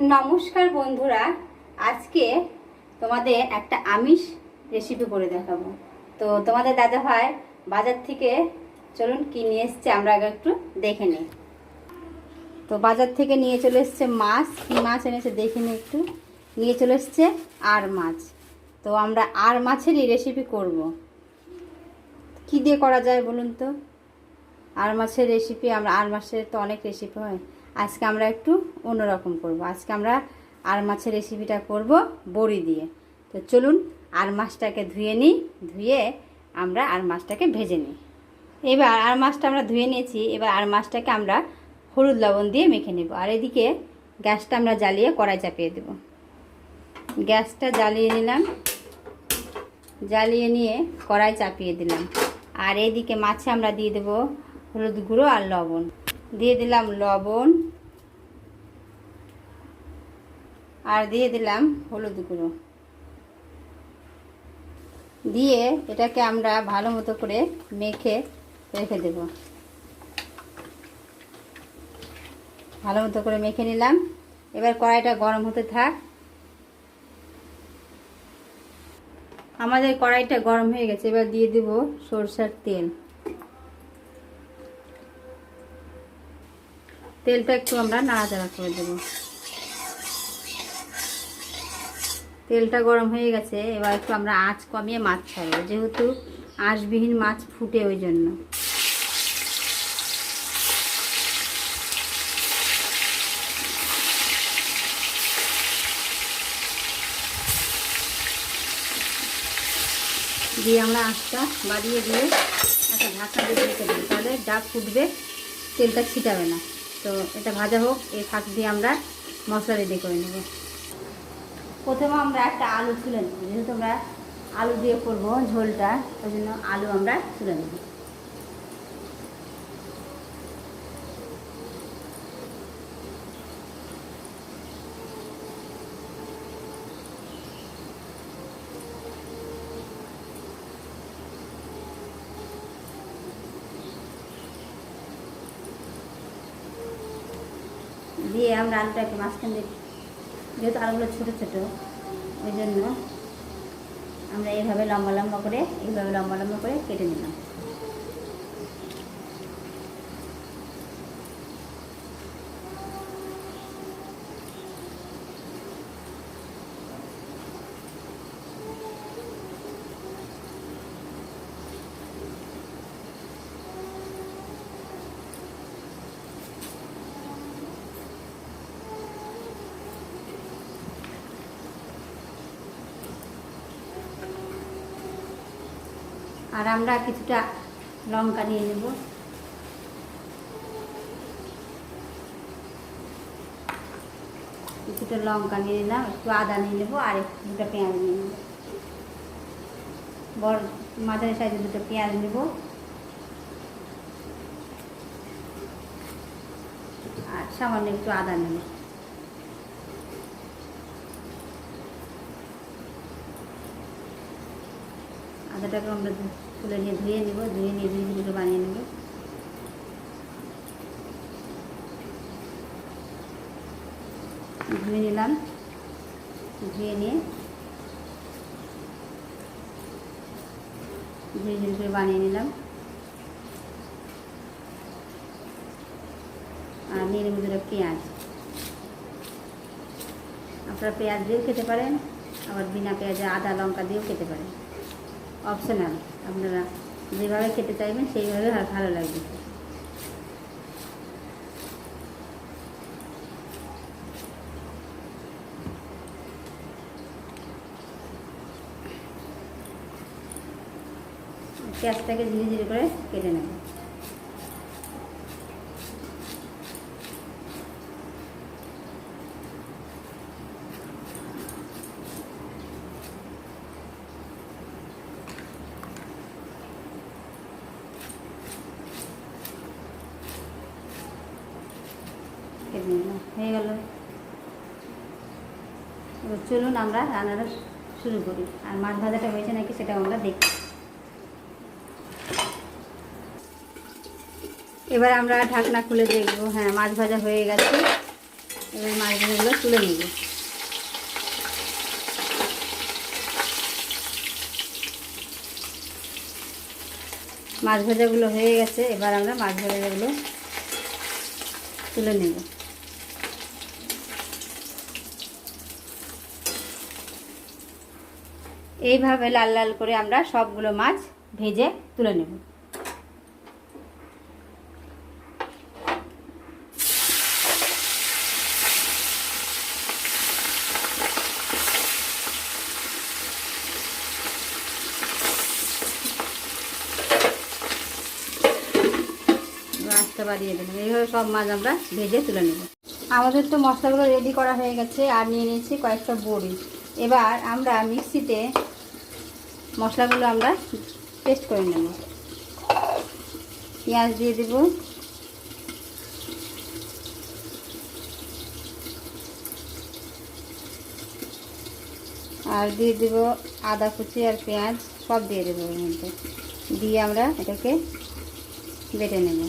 নমস্কার বন্ধুরা, আজকে তোমাদের একটা আমিষ রেসিপি করে দেখাবো। তো তোমাদের দাদা ভাই বাজার থেকে চলুন কি নিয়ে এসছে আমরা আগে একটু দেখে নিই। তো বাজার থেকে নিয়ে চলে এসছে মাছ। কি মাছ এনেছে দেখে নিই একটু। নিয়ে চলে এসছে আর মাছ। তো আমরা আর মাছেরই রেসিপি করব। কি দিয়ে করা যায় বলুন তো? আর মাছের রেসিপি, আমরা আর মাছের তো অনেক রেসিপি হয়, আজকে আমরা একটু অন্যরকম করব। আজকে আমরা আর মাছের রেসিপিটা করব বড়ি দিয়ে। তো চলুন আর মাছটাকে ধুয়ে নিই, ধুয়ে আমরা আর মাছটাকে ভেজে নিই। এবার আর মাছটা আমরা ধুয়ে নিয়েছি। এবার আর মাছটাকে আমরা হলুদ লবণ দিয়ে মেখে নেব। আর এদিকে গ্যাসটা আমরা জ্বালিয়ে কড়াই চাপিয়ে দেব। গ্যাসটা জ্বালিয়ে নিলাম, জ্বালিয়ে নিয়ে কড়াই চাপিয়ে দিলাম। আর এদিকে মাছে আমরা দিয়ে দেব হলুদ গুঁড়ো আর লবণ। দিয়ে দিলাম লবণ আর দিয়ে দিলাম হলুদ গুঁড়ো। দিয়ে এটাকে আমরা ভালো মতো করে মেখে রেখে দেব। ভালো মতো করে মেখে নিলাম। এবার কড়াইটা গরম হতে থাক। আমাদের কড়াইটা গরম হয়ে গেছে। এবার দিয়ে দেব সরষের তেল। তেলটা একটু আমরা নাড়াচাড়া করে দেব। তেলটা গরম হয়ে গেছে। এবার একটু আমরা আঁচ কমিয়ে মাছ ছাড়বো, যেহেতু আঁশবিহীন মাছ ফুটে, ওই জন্য। দিয়ে আমরা আঁচটা বাড়িয়ে দিয়ে একটা ঢাকা দিয়ে রেখে দিই, তাহলে ডাব ফুটবে, তেলটা ছিটাবে না। তো এটা ভাজা হোক, এই ফাঁক দিয়ে আমরা মশলা রেডি করে নেব। প্রথমে আমরা একটা আলু তুলে নেব, যেহেতু আমরা আলু দিয়ে করবো ঝোলটা, ওই জন্য আলু আমরা তুলে নেব। দিয়ে আমরা আলুটাকে মাঝখানে, যেহেতু আলুগুলো ছোটো ছোটো, ওই জন্য আমরা এইভাবে লম্বা লম্বা করে কেটে নিলাম। আর আমরা কিছুটা লঙ্কা নিয়ে নেব। কিছুটা লঙ্কা নিয়ে নিলাম, একটু আদা নিয়ে নেবো, আর দুটো পেঁয়াজ নিয়ে নেব। বড় মাঝারি সাইজের দুটো পেঁয়াজ নেব, আর সামান্য একটু আদা নেব। আদাটাকে আমরা তুলে নিয়ে ধুয়ে নেব, ধুয়ে নিয়ে দুটো বানিয়ে নেব। ধুয়ে নিলাম, ধুয়ে নিয়ে করে বানিয়ে নিলাম। আর নিয়ে নেব দুটো পেঁয়াজ। আপনারা পেঁয়াজ দিয়েও খেতে পারেন, আবার বিনা পেঁয়াজে আদা লঙ্কা দিয়েও খেতে পারেন, অপশনাল। আপনারা যেভাবে খেতে চাইবেন সেইভাবে ভালো লাগবে। পেঁয়াজটাকে ধীরে ধীরে করে কেটে নেব। হয়ে গেল। এবার চলুন আমরা রান্নাটা শুরু করি। আর মাছ ভাজাটা হয়েছে নাকি সেটাও আমরা দেখি। এবার আমরা ঢাকনা খুলে দেখব। হ্যাঁ, মাছ ভাজা হয়ে গেছে। এবার মাছ ভাজাগুলো তুলে নেব। মাছ ভাজাগুলো হয়ে গেছে, এবার আমরা মাছ ভাজাগুলো তুলে নেব। এইভাবে লাল লাল করে আমরা সবগুলো মাছ ভেজে তুলে নেব। আস্তে বাড়িয়ে দেবেন। এইভাবে সব মাছ আমরা ভেজে তুলে নেব। আমাদের তো মশলাগুলো রেডি করা হয়ে গেছে, আর নিয়ে নিয়েছি কয়েকটা বড়ি। এবার আমরা মিক্সিতে মশলাগুলো আমরা পেস্ট করে নেব। পেঁয়াজ দিয়ে দেব, আর দিয়ে দেব আদা কুচি আর পেঁয়াজ সব দিয়ে দেবো এর মধ্যে। দিয়ে আমরা এটাকে বেটে নেব।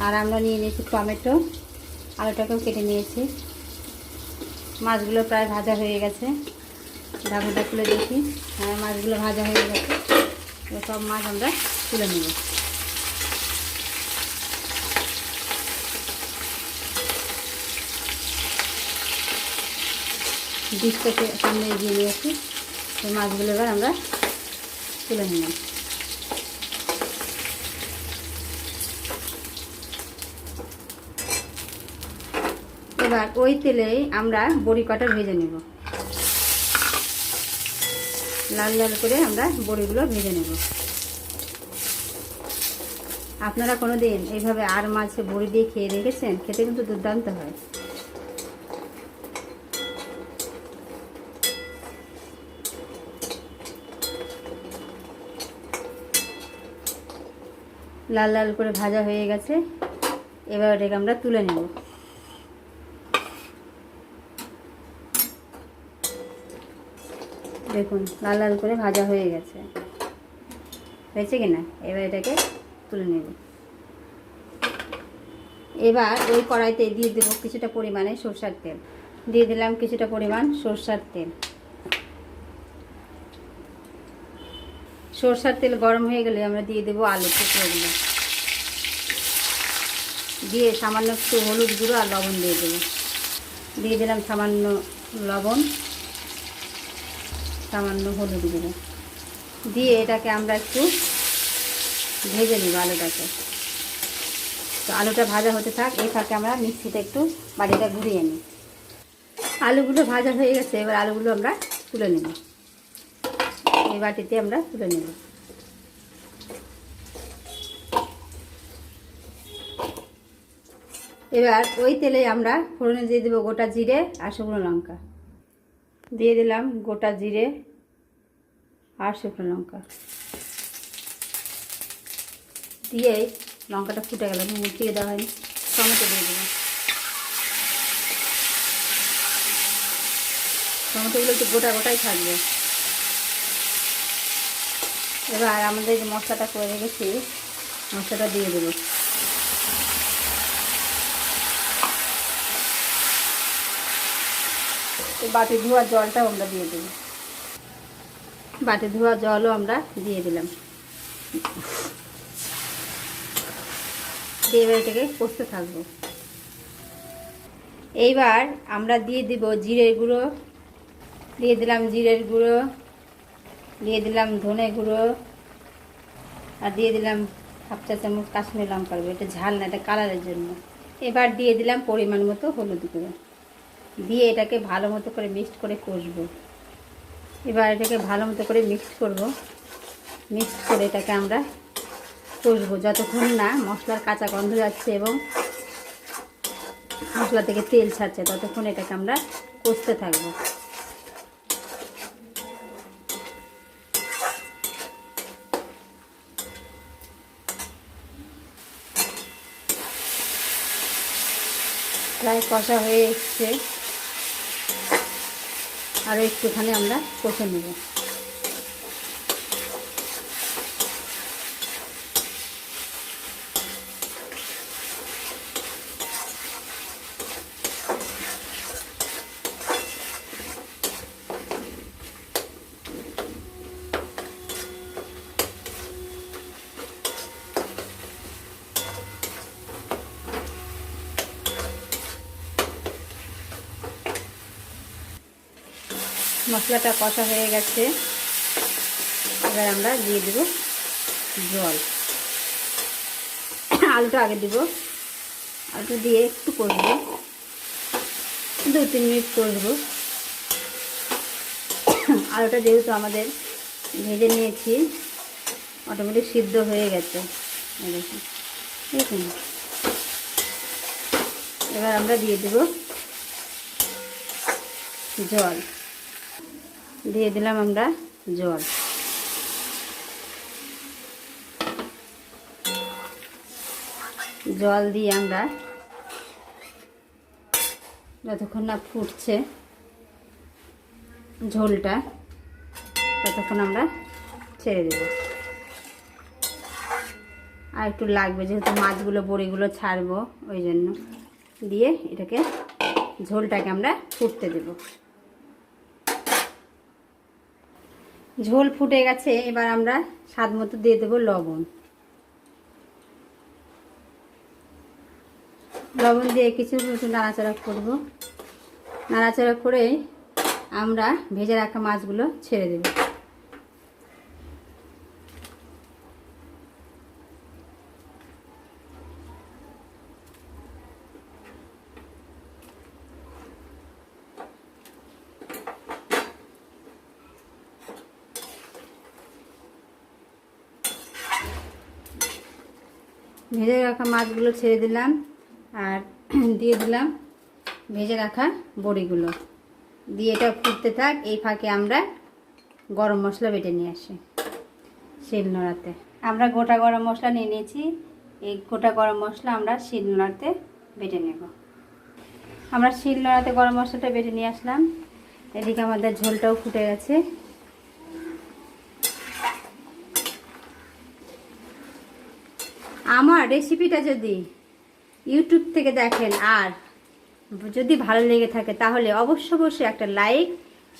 আর আমরা নিয়ে নিয়েছি টমেটো, আলুটাকেও কেটে নিয়েছি। মাছগুলো প্রায় ভাজা হয়ে গেছে। ঢাকনাটা খুলে দেখি, হ্যাঁ মাছগুলো ভাজা হয়ে গেছে। সব মাছ আমরা তুলে নেব। ডিশটাকে সামনে এগিয়ে নিয়েছি। এই মাছগুলো এবার আমরা তুলে নিলাম। এবার ওই তেলেই আমরা বড়ি কটা ভেজে নেব। লাল লাল করে আমরা বড়িগুলো ভেজে নেব। আপনারা কোনোদিন এইভাবে আর মাছে বড়ি দিয়ে খেয়ে দেখেছেন? খেতে কিন্তু দুর্দান্ত হয়। লাল লাল করে ভাজা হয়ে গেছে, এবার এটাকে আমরা তুলে নেব। দেখুন লাল লাল করে ভাজা হয়ে গেছে, হয়েছে কিনা? এবার এটাকে তুলে নেব। এবার ওই কড়াইতে দিয়ে দেবো কিছুটা পরিমাণে সরষের তেল। দিয়ে দিলাম কিছুটা পরিমাণ সরষের তেল। সরষের তেল গরম হয়ে গেলে আমরা দিয়ে দেবো আলু টুকরোগুলো। দিয়ে সামান্য একটু হলুদ গুঁড়ো আর লবণ দিয়ে দেবো। দিয়ে দিলাম সামান্য লবণ, সামান্য হলুদ গুঁড়ো দিয়ে এটাকে আমরা একটু ভেজে নেব আলুটাকে। তো আলুটা ভাজা হতে থাক, এই ফাঁকে আমরা মিক্সিতে একটু বাটিটা ঘুরিয়ে নিই। আলুগুলো ভাজা হয়ে গেছে, এবার আলুগুলো আমরা তুলে নেব। এই বাটিতে আমরা তুলে নেব। এবার ওই তেলে আমরা ফোড়নে দিয়ে দেবো গোটা জিরে আর শুকনো লঙ্কা। দিয়ে দিলাম গোটা জিরে আর শুকনো লঙ্কা। দিয়ে লঙ্কাটা ফুটে গেল, মুটিয়ে দেওয়া হয়নি। টমেটো দিয়ে দেবো। টমেটোগুলো একটু গোটা গোটাই থাকবে। এবার আমাদের যে মশলাটা করে রেখেছি মশলাটা দিয়ে দেবো। বাটি ধোয়া জলটাও আমরা দিয়ে দেবো। বাটি ধোয়া জলও আমরা দিয়ে দিলাম। দিয়ে এবার এটাকে কষতে থাকবো। এইবার আমরা দিয়ে দিব জিরের গুঁড়ো, দিয়ে দিলাম জিরের গুঁড়ো, দিয়ে দিলাম ধনে গুঁড়ো, আর দিয়ে দিলাম হাফ চা চামচ কাশ্মীরি লঙ্কার গুঁড়ো। এটা ঝাল না, এটা কালারের জন্য। এবার দিয়ে দিলাম পরিমাণ মতো হলুদ গুঁড়ো। দিয়ে এটাকে ভালো মতো করে মিক্সড করে কষবো। এবার এটাকে ভালো মতো করে মিক্সড করব। মিক্সড করে এটাকে আমরা কষবো যতক্ষণ না মশলার কাঁচা গন্ধ যাচ্ছে এবং মশলা থেকে তেল ছাড়ছে, ততক্ষণ এটাকে আমরা কষতে থাকবো। প্রায় কষা হয়ে এসছে, আরও একটুখানি আমরা কষে নেব। মশলাটা কষা হয়ে গেছে, এবার আমরা দিয়ে দেব জল। আলুটা আগে দিব, আলুটা দিয়ে একটু কষবো, 2-3 মিনিট কষবো। আলুটা যেহেতু আমাদের ভেজে নিয়েছি, অটোমেটিক সিদ্ধ হয়ে গেছে। দেখুন দেখুন, এবার আমরা দিয়ে দেব জল। দিয়ে দিলাম আমরা জল। জল দিয়ে আমরা যতক্ষণ না ফুটছে ঝোলটা, ততক্ষণ আমরা ছেড়ে দেব। আর একটু লাগবে, যেহেতু মাছগুলো বড়িগুলো ছাড়বো, ওই জন্য দিয়ে এটাকে ঝোলটাকে আমরা ফুটতে দেব। ঝোল ফুটে গেছে, এবার আমরা স্বাদ মতো দিয়ে দেব লবণ। লবণ দিয়ে কিছু নাড়াচাড়া করব। নাড়াচাড়া করে আমরা ভেজে রাখা মাছগুলো ছেড়ে দেব। ভেজে রাখা মাছগুলো ছেড়ে দিলাম, আর দিয়ে দিলাম ভেজে রাখা বড়িগুলো। দিয়ে এটা ফুটতে থাক, এই ফাঁকে আমরা গরম মশলা বেটে নিয়ে আসি শিলনোড়াতে। আমরা গোটা গরম মশলা নিয়ে নিয়েছি, এই গোটা গরম মশলা আমরা শিলনোড়াতে বেটে নেব। আমরা শিলনোড়াতে গরম মশলাটা বেটে নিয়ে আসলাম। এদিকে আমাদের ঝোলটাও ফুটে গেছে। আমার রেসিপিটা যদি ইউটিউব থেকে দেখেন আর যদি ভালো লেগে থাকে, তাহলে অবশ্যই একটা লাইক,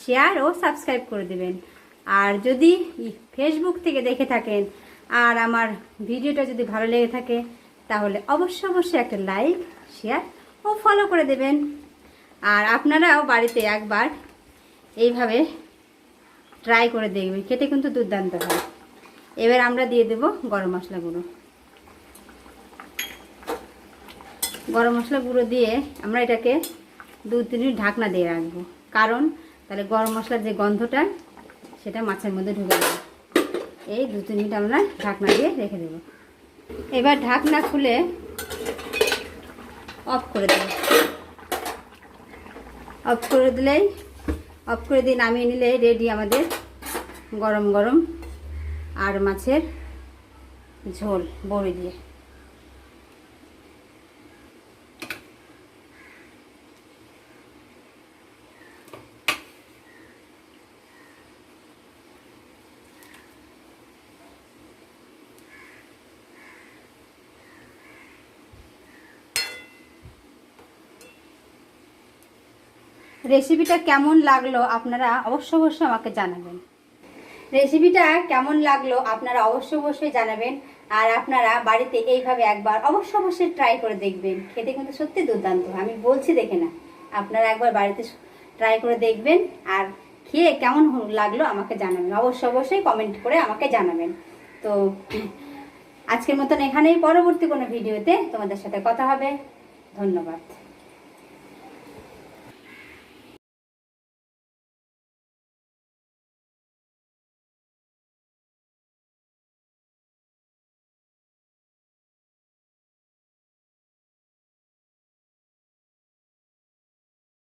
শেয়ার ও সাবস্ক্রাইব করে দেবেন। আর যদি ফেসবুক থেকে দেখে থাকেন আর আমার ভিডিওটা যদি ভালো লেগে থাকে, তাহলে অবশ্যই একটা লাইক, শেয়ার ও ফলো করে দেবেন। আর আপনারাও বাড়িতে একবার এইভাবে ট্রাই করে দেখবেন, খেতে কিন্তু দুর্দান্ত হয়। এবার আমরা দিয়ে দেব গরম মশলা গুঁড়ো। গরম মশলা গুঁড়ো দিয়ে আমরা এটাকে 2-3 মিনিট ঢাকনা দিয়ে রাখবো, কারণ তাহলে গরম মশলার যে গন্ধটা সেটা মাছের মধ্যে ঢুকে যাবে। এই 2-3 মিনিট আমরা ঢাকনা দিয়ে রেখে দেব। এবার ঢাকনা খুলে অফ করে দেব। অফ করে দিয়ে নামিয়ে নিলে রেডি আমাদের গরম গরম আর মাছের ঝোল বড়ি দিয়ে। রেসিপিটা কেমন লাগলো আপনারা অবশ্যই আমাকে জানাবেন। রেসিপিটা কেমন লাগলো আপনারা অবশ্যই জানাবেন। আর আপনারা বাড়িতে এইভাবে একবার অবশ্যই ট্রাই করে দেখবেন, খেতে কিন্তু সত্যি দুর্দান্ত। আমি বলছি দেখে না, আপনারা একবার বাড়িতে ট্রাই করে দেখবেন, আর খেয়ে কেমন লাগলো আমাকে জানাবেন। অবশ্যই কমেন্ট করে আমাকে জানাবেন। তো আজকের মতন এখানেই, পরবর্তী কোনো ভিডিওতে তোমাদের সাথে কথা হবে। ধন্যবাদ।